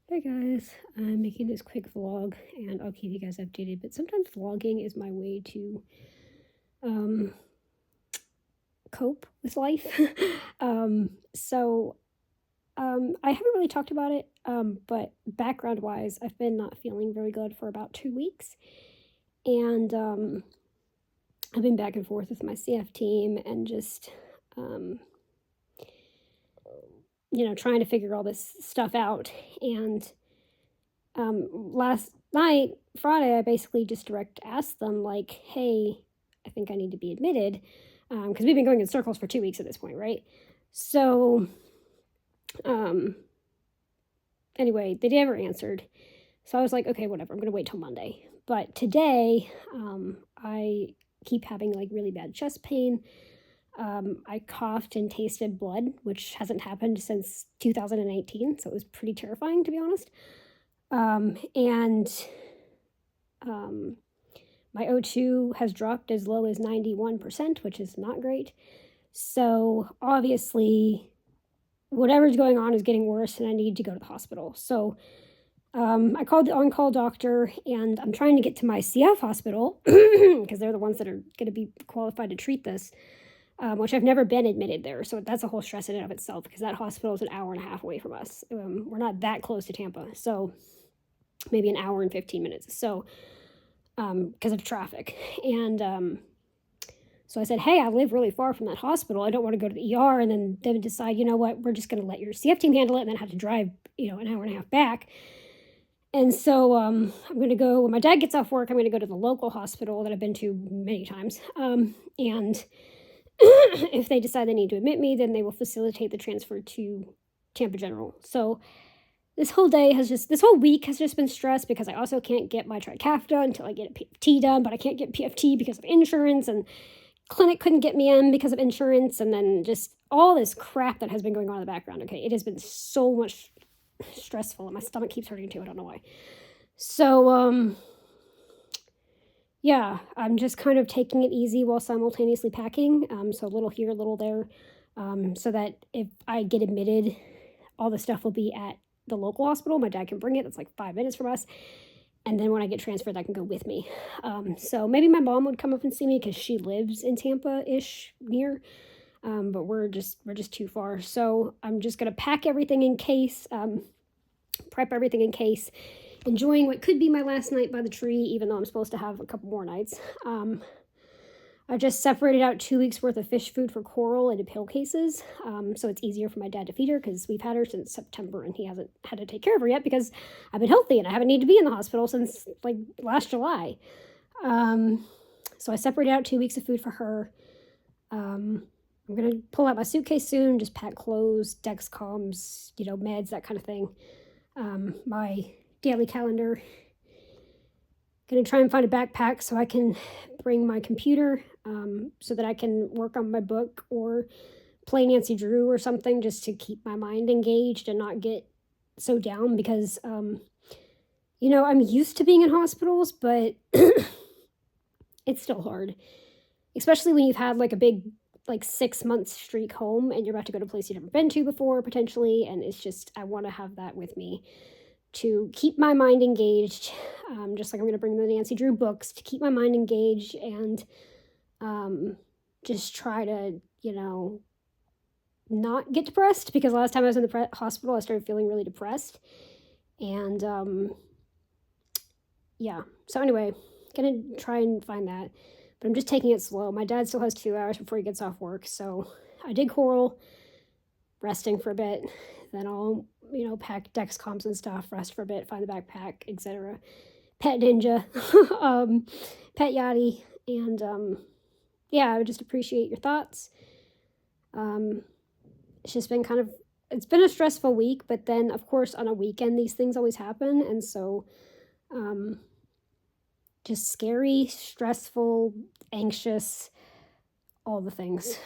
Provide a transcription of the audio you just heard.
Hey guys, I'm making this quick vlog and I'll keep you guys updated, but sometimes vlogging is my way to um cope with life. I haven't really talked about it, but background wise, I've been not feeling very good for about 2 weeks. And I've been back and forth with my CF team and just um trying to figure all this stuff out. And last night, Friday, I basically just direct asked them, like, hey, I think I need to be admitted. Because we've been going in circles for 2 weeks at this point, right? So, um, anyway, they never answered. So I was like, okay, whatever, I'm going to wait till Monday. But today, I keep having like really bad chest pain. I coughed and tasted blood, which hasn't happened since 2018. So it was pretty terrifying, to be honest. And um, My O2 has dropped as low as 91%, which is not great. So obviously, whatever's going on is getting worse, and I need to go to the hospital. So I called the on call doctor, and I'm trying to get to my CF hospital because they're the ones that are going to be qualified to treat this, which I've never been admitted there. So that's a whole stress in and of itself because that hospital is an hour and a half away from us. We're not that close to Tampa. So maybe an hour and 15 minutes. So because of traffic. And so I said, hey, I live really far from that hospital. I don't want to go to the ER and then them decide, you know what, we're just going to let your CF team handle it and then have to drive, an hour and a half back. And so I'm going to go, when my dad gets off work, I'm going to go to the local hospital that I've been to many times. And if they decide they need to admit me, then they will facilitate the transfer to Tampa General. So this whole week has just been stressed because I also can't get my Trikafta until I get a PFT done, but I can't get PFT because of insurance, and clinic couldn't get me in because of insurance, and then just all this crap that has been going on in the background. Okay, it has been so much stressful, and my stomach keeps hurting too. I don't know why. So, yeah, I'm just kind of taking it easy while simultaneously packing. So a little here, a little there, so that if I get admitted, all the stuff will be at the local hospital. My dad can bring it. That's like 5 minutes from us. And then when I get transferred, that can go with me. So maybe my mom would come up and see me because she lives in Tampa-ish near. But we're just too far. So I'm just gonna pack everything in case, prep everything in case, enjoying what could be my last night by the tree, even though I'm supposed to have a couple more nights. I just separated out 2 weeks worth of fish food for Coral into pill cases, so it's easier for my dad to feed her because we've had her since September and he hasn't had to take care of her yet because I've been healthy and I haven't needed to be in the hospital since like last July. So I separated out 2 weeks of food for her. I'm gonna pull out my suitcase soon, just pack clothes, Dexcoms, meds, that kind of thing. My daily calendar. Gonna try and find a backpack so I can bring my computer, so that I can work on my book or play Nancy Drew or something just to keep my mind engaged and not get so down because, I'm used to being in hospitals, but it's still hard, especially when you've had like a big, like 6 month streak home and you're about to go to a place you've never been to before potentially. And it's just, I want to have that with me to keep my mind engaged, just like I'm going to bring the Nancy Drew books to keep my mind engaged and just try to, not get depressed because last time I was in the hospital, I started feeling really depressed. And yeah, so anyway, gonna try and find that, but I'm just taking it slow. My dad still has 2 hours before he gets off work, so I did Coral, resting for a bit, then I'll pack Dexcoms and stuff, rest for a bit, find the backpack, etc. Pet Ninja, Pet Yachty, and yeah, I would just appreciate your thoughts. It's just been it's been a stressful week, but then of course on a weekend these things always happen, and so just scary, stressful, anxious, all the things.